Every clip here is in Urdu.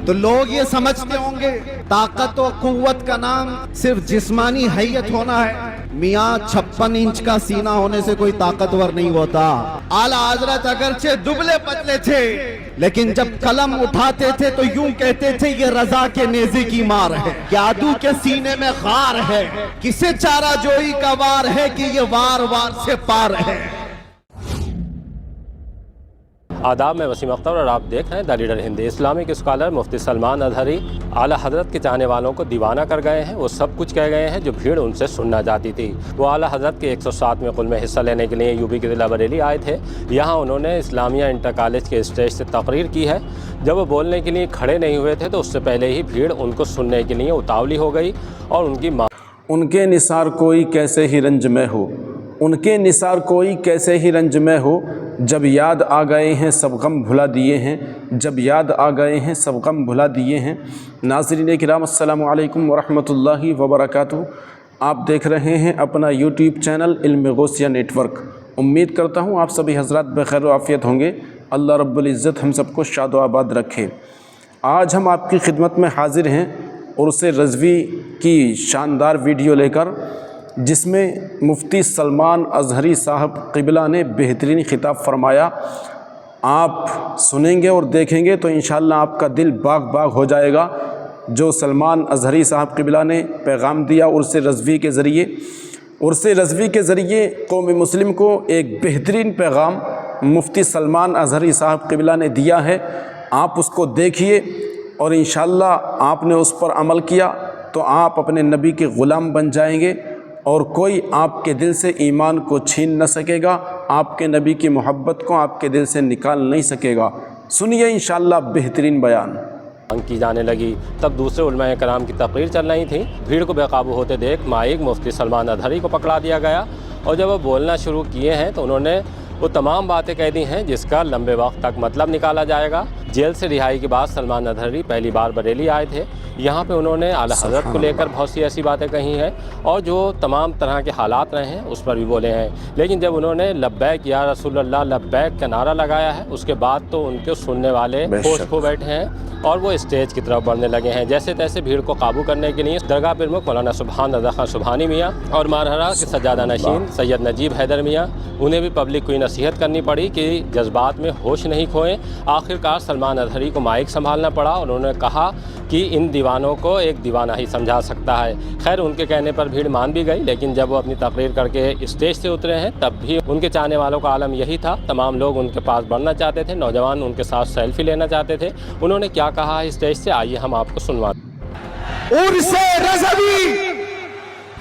تو لوگ یہ سمجھتے ہوں گے طاقت و قوت کا نام صرف جسمانی حیت ہونا ہے، میاں 56 انچ کا سینہ ہونے سے کوئی طاقتور نہیں ہوتا۔ اعلیٰ حضرت اگرچہ دبلے پتلے تھے لیکن جب قلم اٹھاتے تھے تو یوں کہتے تھے یہ رضا کے نیزے کی مار ہے، کہ عدو کے سینے میں غار ہے، کسے چارہ جوئی کا وار ہے کہ یہ وار وار سے پار ہے۔ آداب، میں وسیم اختر اور آپ دیکھ رہے ہیں the leader Hind. Islamic scholar مفتی سلمان اظہری اعلیٰ حضرت کے چاہنے والوں کو دیوانہ کر گئے ہیں۔ وہ سب کچھ کہہ گئے ہیں جو بھیڑ ان سے سننا چاہتی تھی۔ وہ اعلیٰ حضرت کے 107ویں قل میں حصہ لینے کے لیے یوپی کے ضلع بریلی آئے تھے۔ یہاں انہوں نے اسلامیہ انٹر کالج کے اسٹیج سے تقریر کی ہے۔ جب وہ بولنے کے لیے کھڑے نہیں ہوئے تھے تو اس سے پہلے ہی بھیڑ ان کو سننے کے لیے اتاولی ہو گئی اور ان کی ان کے نثار کوئی کیسے ہی رنج میں ہو، ان کے نثار کوئی کیسے ہی رنج میں ہو، جب یاد آ گئے ہیں سب غم بھلا دیے ہیں، جب یاد آ گئے ہیں سب غم بھلا دیے ہیں۔ ناظرین کرام، السلام علیکم ورحمۃ اللہ وبرکاتہ۔ آپ دیکھ رہے ہیں اپنا یوٹیوب چینل علم غوثیہ نیٹ ورک۔ امید کرتا ہوں آپ سبھی حضرات بخیر و عافیت ہوں گے۔ اللہ رب العزت ہم سب کو شاد و آباد رکھے۔ آج ہم آپ کی خدمت میں حاضر ہیں عرس رضوی کی شاندار ویڈیو لے کر، جس میں مفتی سلمان اظہری صاحب قبلہ نے بہترین خطاب فرمایا۔ آپ سنیں گے اور دیکھیں گے تو انشاءاللہ آپ کا دل باغ باغ ہو جائے گا۔ جو سلمان اظہری صاحب قبلہ نے پیغام دیا عرس رضوی کے ذریعے، عرس رضوی کے ذریعے قوم مسلم کو ایک بہترین پیغام مفتی سلمان اظہری صاحب قبلہ نے دیا ہے۔ آپ اس کو دیکھیے اور انشاءاللہ آپ نے اس پر عمل کیا تو آپ اپنے نبی کے غلام بن جائیں گے اور کوئی آپ کے دل سے ایمان کو چھین نہ سکے گا، آپ کے نبی کی محبت کو آپ کے دل سے نکال نہیں سکے گا۔ سنیے انشاءاللہ بہترین بیان۔ کی جانے لگی، تب دوسرے علماء کرام کی تقریر چل رہی تھی۔ بھیڑ کو بے قابو ہوتے دیکھ مائک مفتی سلمان اظہری کو پکڑا دیا گیا اور جب وہ بولنا شروع کیے ہیں تو انہوں نے وہ تمام باتیں کہہ دی ہیں جس کا لمبے وقت تک مطلب نکالا جائے گا۔ جیل سے رہائی کے بعد سلمان اظہری پہلی بار بریلی آئے تھے۔ یہاں پہ انہوں نے اعلیٰ حضرت کو لے کر بہت سی ایسی باتیں کہی ہیں اور جو تمام طرح کے حالات رہے ہیں اس پر بھی بولے ہیں، لیکن جب انہوں نے لبیک یا رسول اللہ لبیک کا نعرہ لگایا ہے اس کے بعد تو ان کے سننے والے ہوش کھو بیٹھے ہیں اور وہ اسٹیج کی طرف بڑھنے لگے ہیں۔ جیسے تیسے بھیڑ کو قابو کرنے کے لیے درگاہ پرمکھ مولانا سبحان رضا خان سبحانی میاں اور مارہرا کے سجادہ نشین سید نجیب حیدر میاں، انہیں بھی پبلک کو نصیحت کرنی پڑی کہ جذبات میں ہوش نہیں کھوئیں۔ آخرکار سلمان اظہری کو مائک سنبھالنا پڑا اور انہوں نے کہا کہ ان دیوانوں کو ایک دیوانہ ہی سمجھا سکتا ہے۔ خیر ان کے کہنے پر بھیڑ مان بھی گئی، لیکن جب وہ اپنی تقریر کر کے اسٹیج سے اترے ہیں تب بھی ان کے چاہنے والوں کا عالم یہی تھا۔ تمام لوگ ان کے پاس بڑھنا چاہتے تھے، نوجوان ان کے ساتھ سیلفی لینا چاہتے تھے۔ انہوں نے کیا کہا ہے اسٹیج سے، آئیے ہم آپ کو سنواتے ہیں۔ عرس رضوی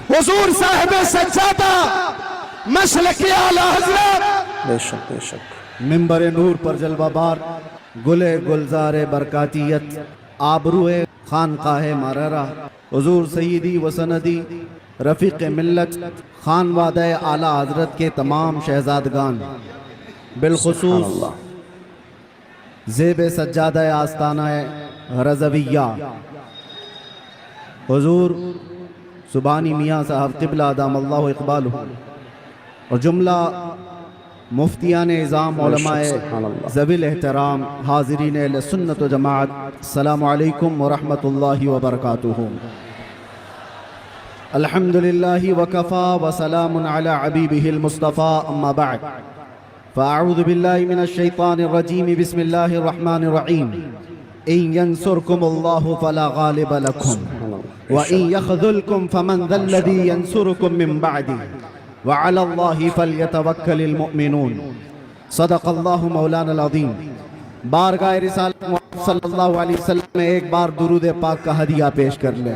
حضور صاحب سجادہ مشرق اعلیٰ حضرت، بے شک بے شک، منبر نور پر جلوہ بار، گلے گلزار برکاتیت، آبروئے خانقاہ مارہرا، حضور سیدی و سندی رفیق ملت خانوادہ اعلیٰ حضرت کے تمام شہزادگان، بالخصوص زیب سجادہ آستانہ رضویہ حضور سبحانی میاں صاحب قبلہ دام اللہ اقبالہ اور جملہ مفتیان نظام علماء ذوی الاحترام حاضرین اہل سنت و جماعت، السلام علیکم ورحمۃ اللہ وبرکاتہ۔ الحمدللہ وکفا وسلام علی عبیبہ المصطفیٰ، اما بعد فاعوذ باللہ من الشیطان الرجیم، بسم اللہ الرحمن الرحیم۔ ان ینصرکم اللہ فلا غالب لکم وان یخذلکم فمن ذا الذی ینصرکم من بعدہ وعلی اللہ فلیتوکل المؤمنون۔ صدق اللہ مولانا العظیم۔ بارگاہ رسالت محمد صلی اللہ علیہ وسلم میں ایک بار درود پاک کا ہدیہ پیش کر لیں۔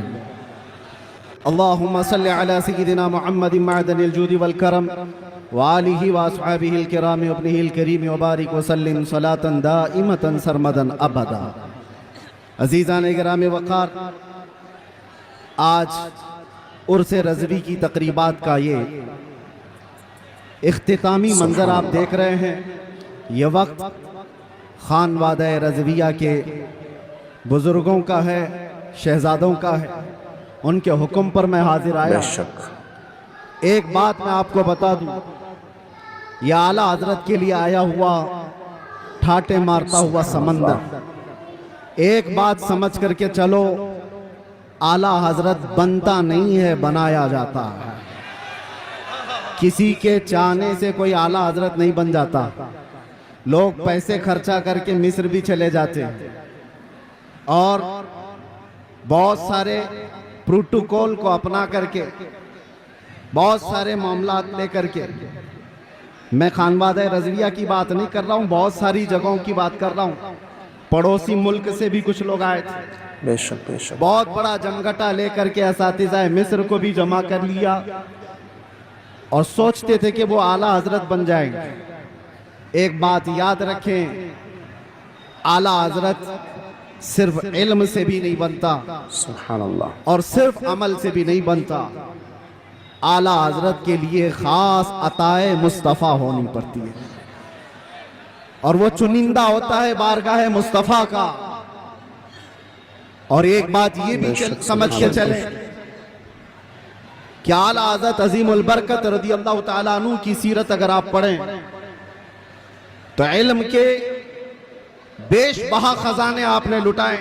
اللہم صلی علی سیدنا محمد معدن الجود والکرم وآلہ واصحابہ الکرام وابنہ الکریم وبارک وسلم صلاة دائمة سرمدا ابدا۔ عزیزان گرامی وقار، آج عرس رضوی کی تقریبات کا یہ اختتامی منظر آپ دیکھ رہے ہیں۔ یہ وقت خانوادہ رضویہ کے بزرگوں کا ہے، شہزادوں کا ہے، ان کے حکم پر میں حاضر آیا۔ بے شک ایک بات میں آپ کو بتا دوں، یہ اعلیٰ حضرت کے لیے آیا ہوا ٹھاٹے مارتا ہوا سمندر ایک بات سمجھ کر کے چلو، اعلیٰ حضرت بنتا نہیں ہے، بنایا جاتا ہے۔ کسی کے چاہنے سے کوئی اعلیٰ حضرت نہیں بن جاتا۔ لوگ پیسے خرچہ کر کے مصر بھی چلے جاتے ہیں اور بہت سارے پروٹوکول کو اپنا کر کے، بہت سارے معاملات لے کر کے، میں خانوادہ رضویہ کی بات نہیں کر رہا ہوں، بہت ساری جگہوں کی بات کر رہا ہوں۔ پڑوسی ملک سے بھی کچھ لوگ آئے تھے، بے شک بے شک، بہت بڑا جمگٹا لے کر کے اساتذہ مصر کو بھی جمع کر لیا اور سوچتے تھے کہ وہ اعلیٰ حضرت بن جائیں گے۔ ایک بات یاد رکھیں، اعلیٰ حضرت صرف علم سے بھی نہیں بنتا سبحان اللہ، اور صرف عمل سے بھی نہیں بنتا۔ اعلیٰ حضرت کے لیے خاص عطائے مصطفیٰ ہونی پڑتی ہے اور وہ چنندہ ہوتا ہے بارگاہ مصطفیٰ کا۔ اور ایک بات یہ بھی سمجھ کے چلیں کہ اعلیٰ حضرت عظیم البرکت رضی اللہ تعالیٰ عنہ کی سیرت اگر آپ پڑھیں تو علم کے بیش بہا خزانے آپ نے لٹائیں،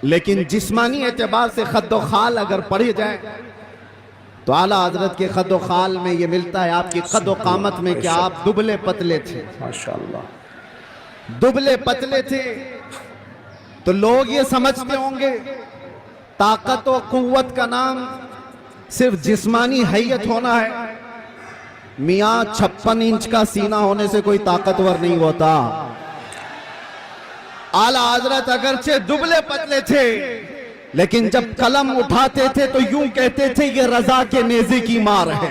لیکن جسمانی اعتبار سے خد و خال اگر پڑھے جائیں تو اعلیٰ حضرت کے خد و خال میں یہ ملتا ہے آپ کی قد و قامت میں کہ آپ دبلے پتلے تھے، ماشاءاللہ، دبلے پتلے تھے۔ تو لوگ یہ سمجھتے ہوں گے طاقت و قوت کا نام صرف جسمانی حیت ہونا ہے۔ میاں 56 انچ کا سینہ ہونے سے کوئی طاقتور نہیں ہوتا۔ اعلیٰ حضرت اگرچہ دبلے پتلے تھے لیکن جب قلم اٹھاتے تھے تو یوں کہتے تھے یہ رضا کے نیزے کی مار ہے،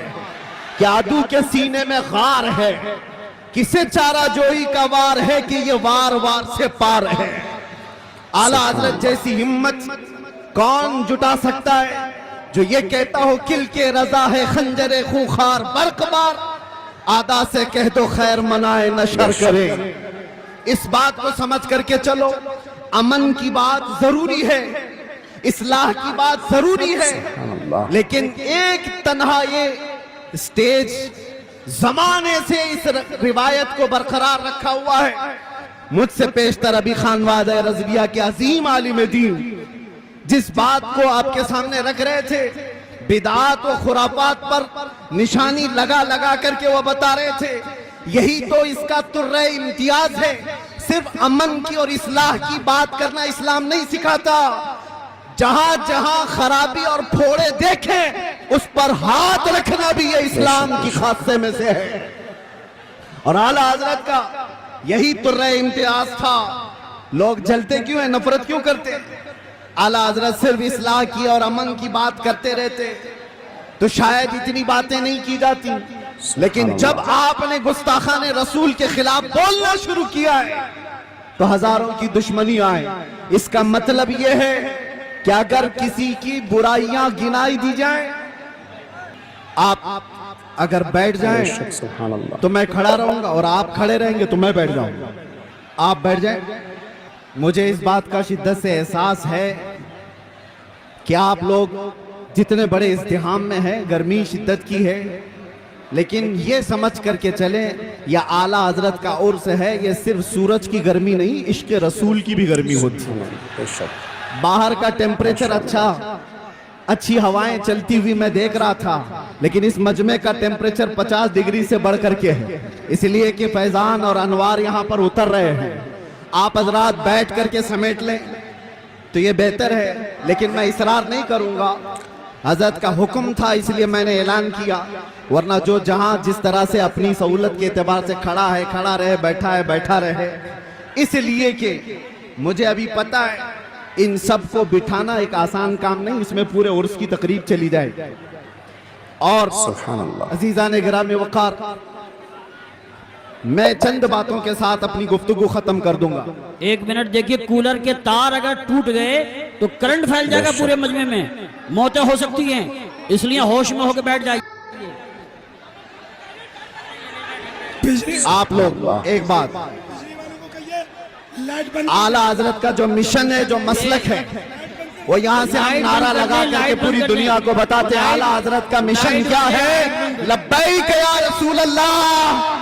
کہ عدو کے سینے میں غار ہے، کسے چارہ جوئی کا وار ہے کہ یہ وار وار سے پار ہے۔ اعلیٰ حضرت جیسی ہمت کون جٹا سکتا ہے جو یہ کہتا ہو کل کے رضا ہے خنجر خوخار برق بار، آدھا سے کہہ دو خیر منائے نشر کرے۔ اس بات کو سمجھ کر کے چلو، امن کی بات ضروری ہے، اصلاح کی بات ضروری ہے، لیکن ایک تنہا یہ سٹیج زمانے سے اس روایت کو برقرار رکھا ہوا ہے۔ مجھ سے پیشتر ابھی خانوادہ رضویہ کے عظیم عالم دین جس بات کو آپ کے سامنے رکھ رہے تھے، بدعات و خرافات پر نشانی لگا لگا کر کے وہ بتا رہے تھے، یہی تو اس کا ترہ امتیاز ہے۔ صرف امن کی اور اصلاح کی بات کرنا اسلام نہیں سکھاتا، جہاں جہاں خرابی اور پھوڑے دیکھیں اس پر ہاتھ رکھنا بھی یہ اسلام کی خاصے میں سے ہے۔ اور اعلیٰ حضرت کا یہی ترہ امتیاز تھا۔ لوگ جلتے کیوں ہیں، نفرت کیوں کرتے ہیں؟ اعلیٰ حضرت صرف اصلاح کی اور امن کی بات کرتے رہتے تو شاید اتنی باتیں نہیں کی جاتی، لیکن جب آپ نے گستاخان رسول کے خلاف بولنا شروع کیا ہے تو ہزاروں کی دشمنی آئے۔ اس کا مطلب یہ ہے کہ اگر کسی کی برائیاں گنائی دی جائیں، آپ اگر بیٹھ جائیں سبحان اللہ، تو میں کھڑا رہوں گا، اور آپ کھڑے رہیں گے تو میں بیٹھ جاؤں گا۔ آپ بیٹھ جائیں۔ مجھے اس بات کا شدت سے احساس ہے کہ آپ لوگ جتنے بڑے ازدحام میں ہیں، گرمی شدت کی ہے، لیکن یہ سمجھ کر کے چلیں یہ اعلیٰ حضرت کا عرس ہے، یہ صرف سورج کی گرمی نہیں، عشق رسول کی بھی گرمی ہوتی ہے۔ بے شک، باہر کا ٹیمپریچر اچھی ہوائیں چلتی ہوئی میں دیکھ رہا تھا، لیکن اس مجمع کا ٹیمپریچر 50 ڈگری سے بڑھ کر کے ہے، اس لیے کہ فیضان اور انوار یہاں پر اتر رہے ہیں۔ آپ حضرات بیٹھ کر کے سمیٹ لیں تو یہ بہتر ہے، لیکن میں اصرار نہیں کروں گا۔ حضرت کا حکم تھا اس لیے میں نے اعلان کیا، ورنہ جو جہاں جس طرح سے اپنی سہولت کے اعتبار سے کھڑا ہے کھڑا رہے، بیٹھا ہے بیٹھا رہے، اس لیے کہ مجھے ابھی پتا ہے ان سب کو بٹھانا ایک آسان کام نہیں، اس میں پورے عرس کی تقریب چلی جائے۔ اور سبحان اللہ، عزیزان گرامی وقار، میں چند باتوں کے ساتھ اپنی گفتگو ختم کر دوں گا۔ ایک منٹ دیکھیے، کولر کے تار اگر ٹوٹ گئے تو کرنٹ پھیل جائے گا پورے مجمع میں، موتیں ہو سکتی ہیں، اس لیے ہوش میں ہو کے بیٹھ جائیے۔ آپ لوگ ایک بات، اعلیٰ حضرت کا جو مشن ہے، جو مسلک ہے، وہ یہاں سے ہم نعرہ لگا کر کے پوری دنیا کو بتاتے ہیں اعلیٰ حضرت کا مشن کیا ہے۔ لبیک یا رسول اللہ،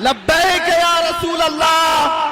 لبیک یا رسول اللہ۔